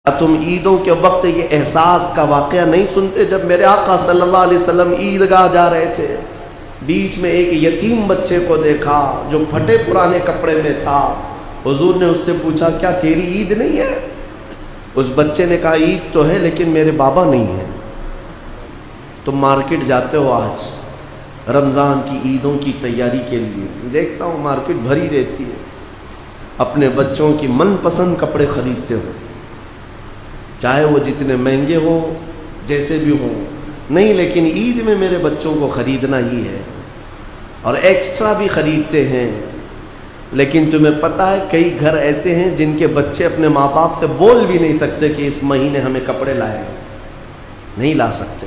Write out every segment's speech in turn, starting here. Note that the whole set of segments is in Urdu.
تم عیدوں کے وقت یہ احساس کا واقعہ نہیں سنتے جب میرے آقا صلی اللہ علیہ وسلم عیدگاہ جا رہے تھے، بیچ میں ایک یتیم بچے کو دیکھا جو پھٹے پرانے کپڑے میں تھا۔ حضور نے اس سے پوچھا کیا تیری عید نہیں ہے؟ اس بچے نے کہا عید تو ہے لیکن میرے بابا نہیں ہیں۔ تم مارکیٹ جاتے ہو آج رمضان کی عیدوں کی تیاری کے لیے، دیکھتا ہوں مارکیٹ بھری رہتی ہے، اپنے بچوں کی من پسند کپڑے خریدتے ہو، چاہے وہ جتنے مہنگے ہو جیسے بھی ہوں، نہیں لیکن عید میں میرے بچوں کو خریدنا ہی ہے، اور ایکسٹرا بھی خریدتے ہیں۔ لیکن تمہیں پتہ ہے کئی گھر ایسے ہیں جن کے بچے اپنے ماں باپ سے بول بھی نہیں سکتے کہ اس مہینے ہمیں کپڑے لائے، نہیں لا سکتے۔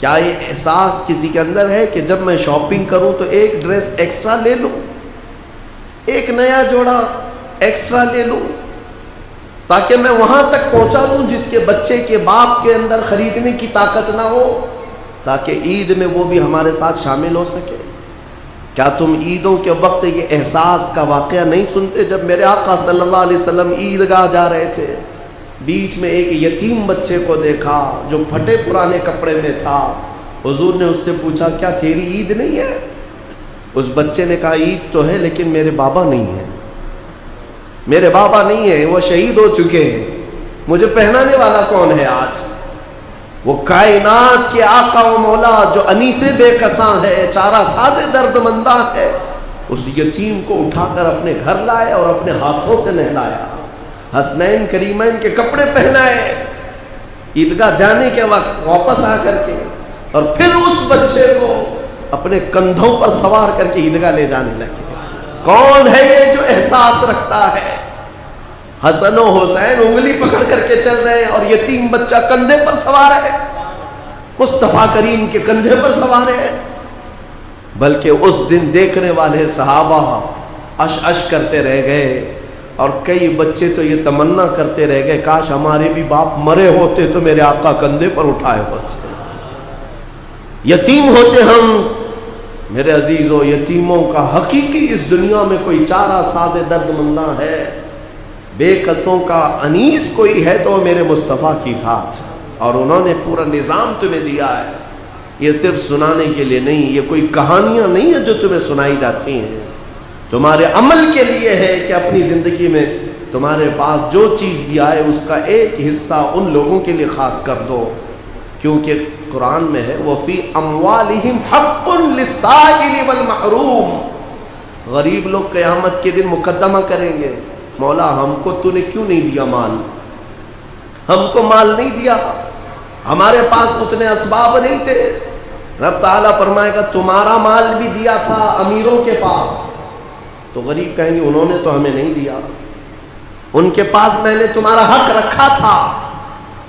کیا یہ احساس کسی کے اندر ہے کہ جب میں شاپنگ کروں تو ایک ڈریس ایکسٹرا لے لوں، ایک نیا جوڑا ایکسٹرا لے لوں تاکہ میں وہاں تک پہنچا دوں جس کے بچے کے باپ کے اندر خریدنے کی طاقت نہ ہو، تاکہ عید میں وہ بھی ہمارے ساتھ شامل ہو سکے؟ کیا تم عیدوں کے وقت یہ احساس کا واقعہ نہیں سنتے جب میرے آقا صلی اللہ علیہ وسلم عیدگاہ جا رہے تھے، بیچ میں ایک یتیم بچے کو دیکھا جو پھٹے پرانے کپڑے میں تھا۔ حضور نے اس سے پوچھا کیا تیری عید نہیں ہے؟ اس بچے نے کہا عید تو ہے لیکن میرے بابا نہیں ہیں، میرے بابا نہیں ہیں، وہ شہید ہو چکے ہیں، مجھے پہنانے والا کون ہے آج؟ وہ کائنات کے آقا و مولا جو انیس بے کساں ہے، چارہ ساز درد منداں ہے، اس یتیم کو اٹھا کر اپنے گھر لائے اور اپنے ہاتھوں سے نہلایا، حسنین کریمین کے کپڑے پہنائے، عیدگاہ جانے کے وقت واپس آ کر کے، اور پھر اس بچے کو اپنے کندھوں پر سوار کر کے عیدگاہ لے جانے لگے۔ کون ہے یہ جو احساس رکھتا ہے؟ حسن و حسین انگلی پکڑ کر کے چل رہے ہیں اور یتیم بچہ کندھے پر سوار ہے، مصطفیٰ کریم کے کندھے پر سوار ہے۔ بلکہ اس دن دیکھنے والے صحابہ اش اش کرتے رہ گئے، اور کئی بچے تو یہ تمنا کرتے رہ گئے کاش ہمارے بھی باپ مرے ہوتے تو میرے آقا کندھے پر اٹھائے ہوتے، یتیم ہوتے ہم۔ میرے عزیزوں، یتیموں کا حقیقی اس دنیا میں کوئی چارہ ساز درد منداں ہے، بے قصوں کا انیس کوئی ہے تو میرے مصطفیٰ کی ذات، اور انہوں نے پورا نظام تمہیں دیا ہے۔ یہ صرف سنانے کے لیے نہیں، یہ کوئی کہانیاں نہیں ہیں جو تمہیں سنائی جاتی ہیں، تمہارے عمل کے لیے ہے کہ اپنی زندگی میں تمہارے پاس جو چیز بھی آئے اس کا ایک حصہ ان لوگوں کے لیے خاص کر دو، کیونکہ قرآن میں ہے وَفِي أَمْوَالِهِمْ حَقٌّ لِلسَّائِلِ وَالْمَحْرُومِ۔ غریب لوگ قیامت کے دن مقدمہ کریں گے، مولا ہم کو تو نے کیوں نہیں دیا مال، ہم کو مال نہیں دیا، ہمارے پاس اتنے اسباب نہیں تھے۔ رب تعالیٰ فرمائے گا تمہارا مال بھی دیا تھا امیروں کے پاس، تو غریب کہیں گے انہوں نے تو ہمیں نہیں دیا، ان کے پاس میں نے تمہارا حق رکھا تھا،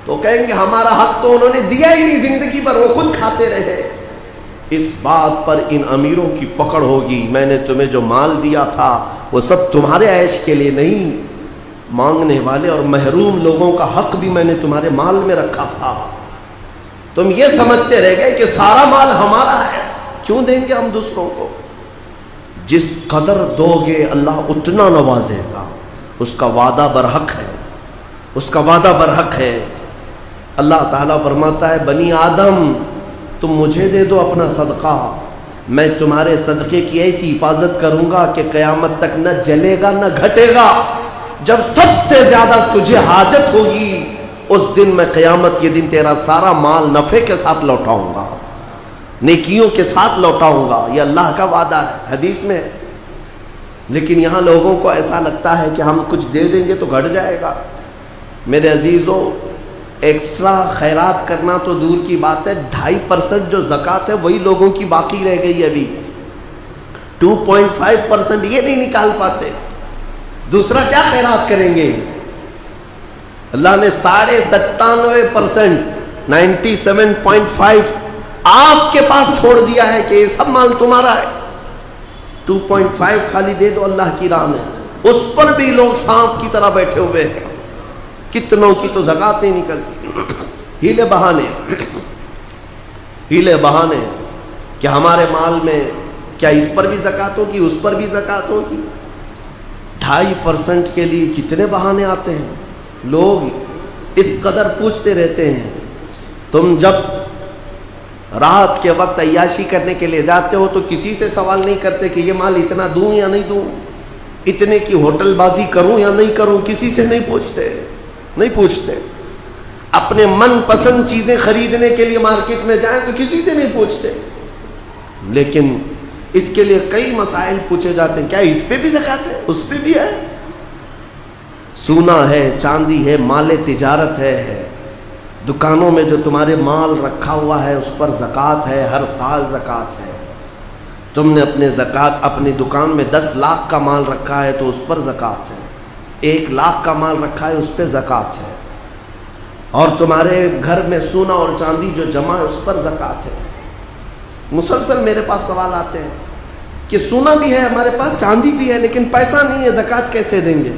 تو کہیں گے ہمارا حق تو انہوں نے دیا ہی نہیں زندگی پر، وہ خود کھاتے رہے۔ اس بات پر ان امیروں کی پکڑ ہوگی، میں نے تمہیں جو مال دیا تھا وہ سب تمہارے عیش کے لیے نہیں، مانگنے والے اور محروم لوگوں کا حق بھی میں نے تمہارے مال میں رکھا تھا۔ تم یہ سمجھتے رہ گئے کہ سارا مال ہمارا ہے، کیوں دیں گے ہم دوسروں کو؟ جس قدر دو گے اللہ اتنا نوازے گا، اس کا وعدہ برحق ہے، اس کا وعدہ برحق ہے۔ اللہ تعالیٰ فرماتا ہے بنی آدم تم مجھے دے دو اپنا صدقہ، میں تمہارے صدقے کی ایسی حفاظت کروں گا کہ قیامت تک نہ جلے گا نہ گھٹے گا۔ جب سب سے زیادہ تجھے حاجت ہوگی اس دن میں قیامت کے دن تیرا سارا مال نفع کے ساتھ لوٹاؤں گا، نیکیوں کے ساتھ لوٹاؤں گا، یہ اللہ کا وعدہ ہے، حدیث میں۔ لیکن یہاں لوگوں کو ایسا لگتا ہے کہ ہم کچھ دے دیں گے تو گھٹ جائے گا۔ میرے عزیزوں، ایکسٹرا خیرات کرنا تو دور کی بات ہے، 2.5% جو زکوٰۃ ہے وہی لوگوں کی باقی رہ گئی، ابھی 2.5% یہ نہیں نکال پاتے، دوسرا کیا خیرات کریں گے؟ اللہ نے 97.5%، 97.5 آپ کے پاس چھوڑ دیا ہے کہ یہ سب مال تمہارا ہے، 2.5 خالی دے دو اللہ کی راہ میں، اس پر بھی لوگ سانپ کی طرح بیٹھے ہوئے ہیں، کتنوں کی تو زکوٰۃ نہیں نکلتی، ہیلے بہانے کہ ہمارے مال میں کیا اس پر بھی زکوٰۃ ہوگی، اس پر بھی زکوٰۃ ہوگی۔ 2.5% کے لیے کتنے بہانے آتے ہیں، لوگ اس قدر پوچھتے رہتے ہیں. تم جب رات کے وقت عیاشی کرنے کے لیے جاتے ہو تو کسی سے سوال نہیں کرتے کہ یہ مال اتنا دوں یا نہیں دوں, اتنے کی ہوٹل بازی کروں یا نہیں کروں, کسی سے نہیں پوچھتے. اپنے من پسند چیزیں خریدنے کے لیے مارکیٹ میں جائیں تو کسی سے نہیں پوچھتے, لیکن اس کے لیے کئی مسائل پوچھے جاتے ہیں. کیا اس پہ بھی زکوٰۃ ہے؟ اس پہ بھی ہے. سونا ہے, چاندی ہے, مال تجارت ہے, دکانوں میں جو تمہارے مال رکھا ہوا ہے اس پر زکوٰۃ ہے, ہر سال زکوٰۃ ہے. تم نے اپنی دکان میں 10 لاکھ کا مال رکھا ہے تو اس پر زکوٰۃ ہے. 1 لاکھ کا مال رکھا ہے اس پہ زکوٰۃ ہے. اور تمہارے گھر میں سونا اور چاندی جو جمع ہے اس پر زکوٰۃ ہے. مسلسل میرے پاس سوال آتے ہیں کہ سونا بھی ہے ہمارے پاس, چاندی بھی ہے, لیکن پیسہ نہیں ہے, زکوٰۃ کیسے دیں گے؟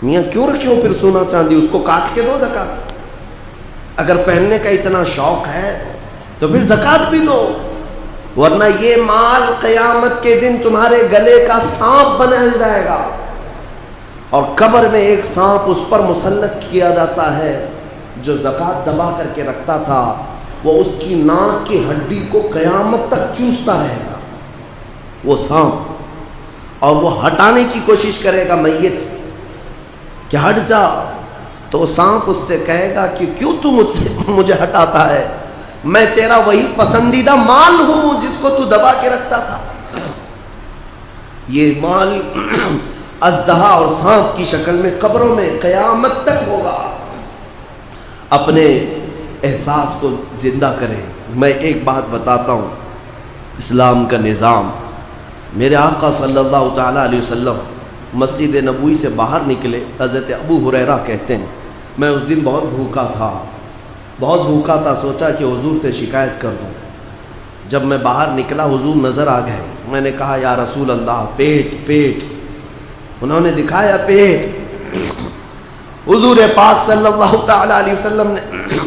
میاں کیوں رکھے ہو پھر سونا چاندی, اس کو کاٹ کے دو زکوٰۃ. اگر پہننے کا اتنا شوق ہے تو پھر زکوٰۃ بھی دو, ورنہ یہ مال قیامت کے دن تمہارے گلے کا سانپ بنا جائے گا, اور قبر میں ایک سانپ اس پر مسلط کیا جاتا ہے جو زکوٰۃ دبا کر کے رکھتا تھا. وہ اس کی ناک کی ہڈی کو قیامت تک چوستا رہے گا وہ سانپ, اور وہ ہٹانے کی کوشش کرے گا میت کہ ہٹ جا, تو سانپ اس سے کہے گا کہ کیوں تو مجھے ہٹاتا ہے, میں تیرا وہی پسندیدہ مال ہوں جس کو تو دبا کے رکھتا تھا. یہ مال اژدہا اور سانپ کی شکل میں قبروں میں قیامت تک ہوگا. اپنے احساس کو زندہ کریں. میں ایک بات بتاتا ہوں, اسلام کا نظام. میرے آقا صلی اللہ تعالیٰ علیہ وسلم مسجد نبوی سے باہر نکلے. حضرت ابو ہریرہ کہتے ہیں میں اس دن بہت بھوکا تھا, سوچا کہ حضور سے شکایت کر دوں. جب میں باہر نکلا حضور نظر آ گئے. میں نے کہا یا رسول اللہ پیٹ. انہوں نے دکھایا پیٹ. حضور پاک صلی اللہ تعالیٰ علیہ وسلم نے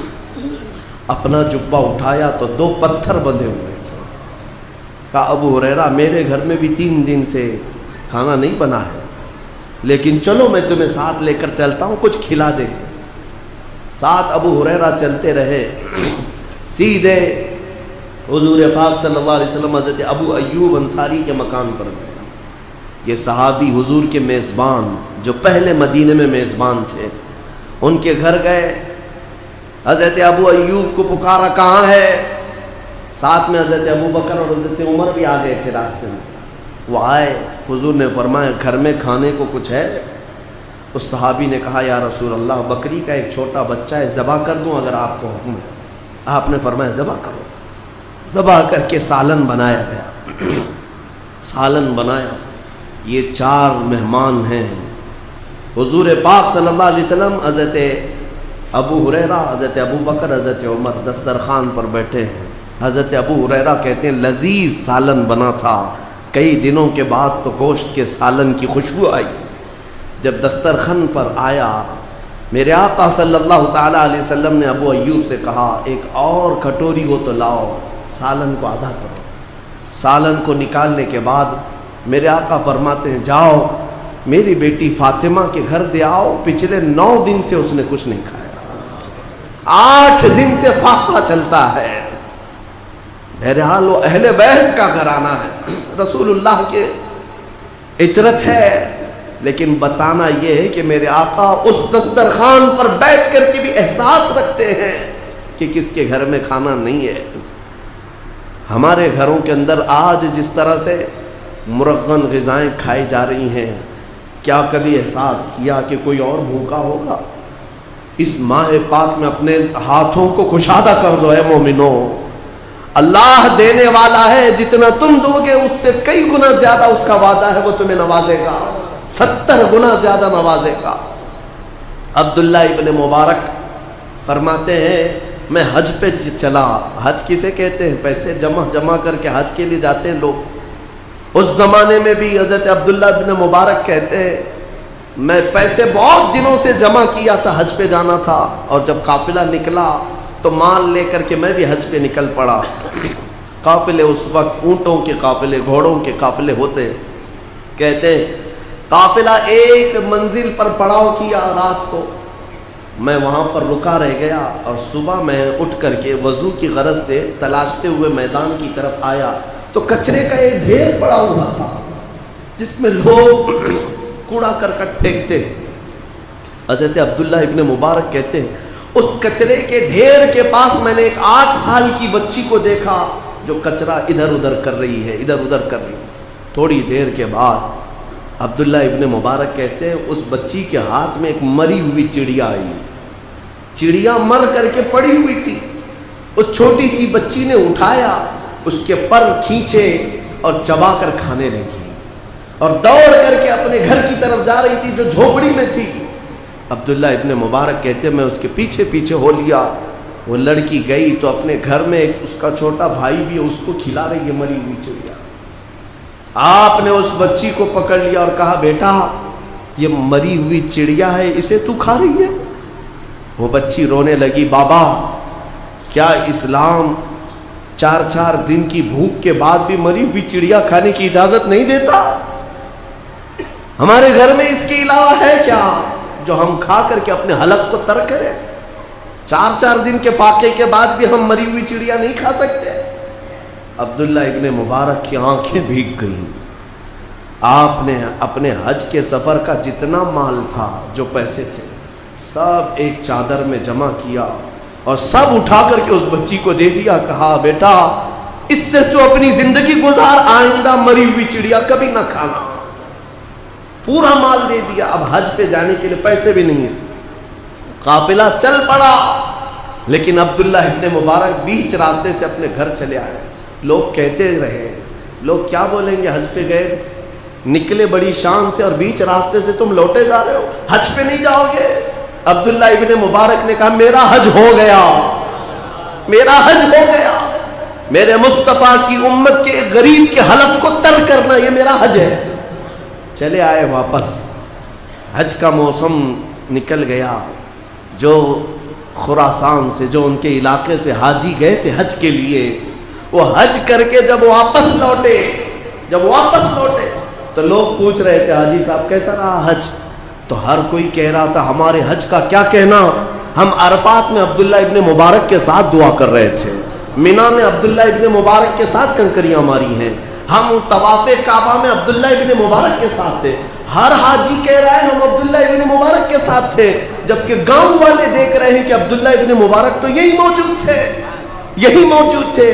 اپنا جبہ اٹھایا تو 2 پتھر بندھے ہوئے تھے. کہا ابو ہریرہ میرے گھر میں بھی 3 دن سے کھانا نہیں بنا ہے, لیکن چلو میں تمہیں ساتھ لے کر چلتا ہوں, کچھ کھلا دیں گے. ساتھ ابو ہریرہ چلتے رہے. سیدھے حضور پاک صلی اللہ علیہ وسلم حضرت ابو ایوب انصاری کے مکان پر گئے. یہ صحابی حضور کے میزبان جو پہلے مدینے میں میزبان تھے, ان کے گھر گئے. حضرت ابو ایوب کو پکارا کہاں ہے. ساتھ میں حضرت ابو بکر اور حضرت عمر بھی آ گئے تھے راستے میں. وہ آئے, حضور نے فرمایا گھر میں کھانے کو کچھ ہے؟ اس صحابی نے کہا یا رسول اللہ بکری کا ایک چھوٹا بچہ ہے, ذبح کر دوں اگر آپ کو حکم ہے؟ آپ نے فرمایا ذبح کرو. ذبح کر کے سالن بنایا گیا. سالن بنایا. یہ 4 مہمان ہیں. حضور پاک صلی اللہ علیہ وسلم, حضرت ابو ہریرہ, حضرت ابو بکر, حضرت عمر دسترخوان پر بیٹھے ہیں. حضرت ابو ہریرہ کہتے ہیں لذیذ سالن بنا تھا, کئی دنوں کے بعد تو گوشت کے سالن کی خوشبو آئی. جب دسترخوان پر آیا میرے آقا صلی اللہ تعالیٰ علیہ وسلم نے ابو ایوب سے کہا ایک اور کٹوری ہو تو لاؤ, سالن کو آدھا کرو. سالن کو نکالنے کے بعد میرے آقا فرماتے ہیں جاؤ میری بیٹی فاطمہ کے گھر دے آؤ, پچھلے 9 دن سے اس نے کچھ نہیں کھایا, 8 دن سے فاقہ چلتا ہے. بہرحال وہ اہل بیت کا گھرانہ ہے, رسول اللہ کے عطرت ہے, لیکن بتانا یہ ہے کہ میرے آقا اس دسترخوان پر بیٹھ کر کے بھی احساس رکھتے ہیں کہ کس کے گھر میں کھانا نہیں ہے. ہمارے گھروں کے اندر آج جس طرح سے مرغن غذائیں کھائی جا رہی ہیں, کیا کبھی احساس کیا کہ کوئی اور بھوکا ہوگا؟ اس ماہ پاک میں اپنے ہاتھوں کو کشادہ کر دو. اے مومنو, اللہ دینے والا ہے, جتنا تم دو گے اس سے کئی گنا زیادہ اس کا وعدہ ہے, وہ تمہیں نوازے گا, 70 گنا زیادہ نوازے گا. عبداللہ ابن مبارک فرماتے ہیں میں حج پہ چلا. حج کسے کہتے ہیں؟ پیسے جمع کر کے حج کے لیے جاتے ہیں لوگ. اس زمانے میں بھی حضرت عبداللہ ابن مبارک کہتے ہیں میں پیسے بہت دنوں سے جمع کیا تھا, حج پہ جانا تھا, اور جب قافلہ نکلا تو مال لے کر کے میں بھی حج پہ نکل پڑا. قافلے اس وقت اونٹوں کے قافلے, گھوڑوں کے قافلے ہوتے. کہتے قافلہ ایک منزل پر پڑاؤ کیا رات کو, میں وہاں پر رکا رہ گیا اور صبح میں اٹھ کر کے وضو کی غرض سے تلاشتے ہوئے میدان کی طرف آیا تو کچرے کا ایک ڈھیر پڑا ہوا تھا جس میں لوگ کوڑا کرکٹ پھینکتے. حضرت عبداللہ ابن مبارک کہتے ہیں اس کچرے کے ڈھیر کے پاس میں نے ایک 8 سال کی بچی کو دیکھا جو کچرا ادھر ادھر کر رہی ہے, ادھر ادھر کر رہی. تھوڑی دیر کے بعد عبداللہ ابن مبارک کہتے ہیں اس بچی کے ہاتھ میں ایک مری ہوئی چڑیا آئی. چڑیا مر کر کے پڑی ہوئی تھی. اس چھوٹی سی بچی نے اٹھایا, اس کے پر کھینچے اور چبا کر کھانے لگی اور دوڑ کر کے اپنے گھر کی طرف جا رہی تھی جو جھوپڑی میں تھی. عبداللہ ابن مبارک کہتے میں اس کے پیچھے پیچھے ہو لیا. وہ لڑکی گئی تو اپنے گھر میں اس کا چھوٹا بھائی بھی اس کو کھلا رہی ہے مری ہوئی چڑیا. آپ نے اس بچی کو پکڑ لیا اور کہا بیٹا یہ مری ہوئی چڑیا ہے, اسے تو کھا رہی ہے؟ وہ بچی رونے لگی, بابا کیا اسلام 4 دن کی بھوک کے بعد بھی مری ہوئی چڑیا کھانے کی اجازت نہیں دیتا؟ ہمارے گھر میں اس کے علاوہ ہے کیا جو ہم کھا کر کے اپنے حلق کو ترک کریں؟ 4 دن کے فاقے کے بعد بھی ہم مری ہوئی چڑیا نہیں کھا سکتے. عبداللہ ابن مبارک کی آنکھیں بھیگ گئیں. آپ نے اپنے حج کے سفر کا جتنا مال تھا, جو پیسے تھے, سب ایک چادر میں جمع کیا اور سب اٹھا کر کے اس بچی کو دے دیا. کہا بیٹا اس سے تو اپنی زندگی گزار, آئندہ مری ہوئی چڑیا کبھی نہ کھانا. پورا مال دے دیا. اب حج پہ جانے کے لیے پیسے بھی نہیں ہیں. قافلہ چل پڑا, لیکن عبداللہ ابن مبارک بیچ راستے سے اپنے گھر چلے آئے. لوگ کہتے رہے, لوگ کیا بولیں گے, حج پہ گئے نکلے بڑی شان سے اور بیچ راستے سے تم لوٹے جا رہے ہو, حج پہ نہیں جاؤ گے؟ عبداللہ ابن مبارک نے کہا میرا حج ہو گیا, میرا حج ہو گیا. میرے مصطفیٰ کی امت کے ایک غریب کے حلق کو ترک کرنا یہ میرا حج ہے. چلے آئے واپس. حج کا موسم نکل گیا. جو خراسان سے, جو ان کے علاقے سے حاجی گئے تھے حج کے لیے, وہ حج کر کے جب واپس لوٹے تو لوگ پوچھ رہے تھے حاجی صاحب کیسا رہا حج؟ تو ہر کوئی کہہ رہا تھا ہمارے حج کا کیا کہنا, ہم عرفات میں عبداللہ ابن مبارک کے ساتھ دعا کر رہے تھے, مینا میں عبداللہ ابن مبارک کے ساتھ کنکریاں ماری ہیں, ہم طواف کعبہ میں عبداللہ ابن مبارک کے ساتھ تھے. ہر حاجی کہہ رہا ہے ہم عبداللہ ابن مبارک کے ساتھ تھے, جبکہ گاؤں والے دیکھ رہے ہیں کہ عبداللہ ابن مبارک تو یہی موجود تھے.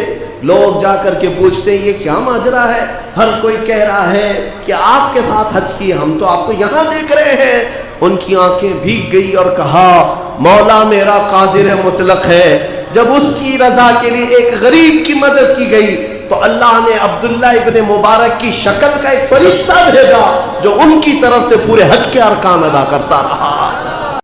لوگ جا کر کے پوچھتے ہیں یہ کیا ماجرا ہے؟ ہر کوئی کہہ رہا ہے کہ آپ کے ساتھ حج کیے, ہم تو آپ کو یہاں دیکھ رہے ہیں. ان کی آنکھیں بھیگ گئی اور کہا مولا میرا قادر مطلق ہے, جب اس کی رضا کے لیے ایک غریب کی مدد کی گئی تو اللہ نے عبداللہ ابن مبارک کی شکل کا ایک فرشتہ بھیجا جو ان کی طرف سے پورے حج کے ارکان ادا کرتا رہا.